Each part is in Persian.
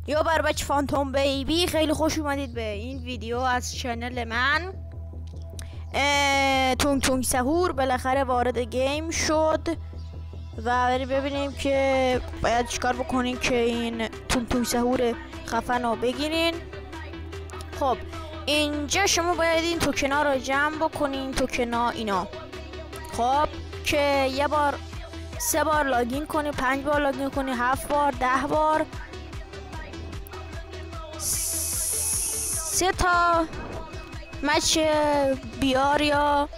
یا بر بچه فانتوم بیبی، خیلی خوش اومدید به این ویدیو از چنل من. تونگ تونگ سحور بالاخره وارد گیم شد و بریم ببینیم که باید چیکار بکنیم که این تونگ تونگ سحور خفن رو بگیرین. خب اینجا شما باید این توکنا رو جمع بکنین، توکنا اینا. خب که یه بار 3 بار لاگین کنی، 5 بار لاگین کنی، 7 بار، 10 بار، 3 تا مچ بیار یا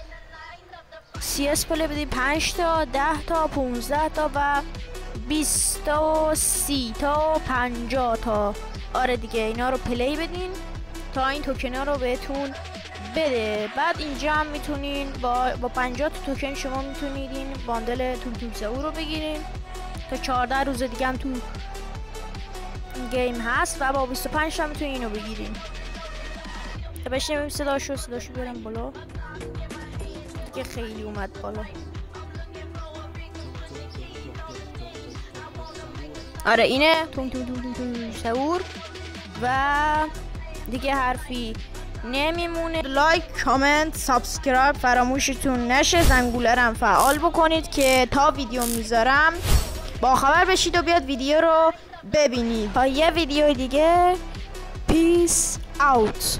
CS پلی بدی، 5 تا، 10 تا، 15 تا و 20 تا و 30 تا و 50 تا. آره دیگه اینا رو پلی بدین تا این توکنا رو بهتون بده. بعد اینجا هم میتونین با 50 تا توکن شما میتونید این باندل تونگ تونگ سحور رو بگیرین تا 14 روز دیگه هم تو گیم هست و با 25 تا میتونین اینو بگیرین. تا بشنویم صداشو بیارم بالا دیگه، خیلی اومد بالا. آره اینه تونگ تونگ تونگ سحور و دیگه حرفی نمیمونه. لایک، کامنت، سابسکرایب فراموشتون نشه. زنگوله فعال بکنید که تا ویدیو میذارم با خبر بشید و بیاد ویدیو رو ببینید. تا یه ویدیو دیگه، پیس اوت.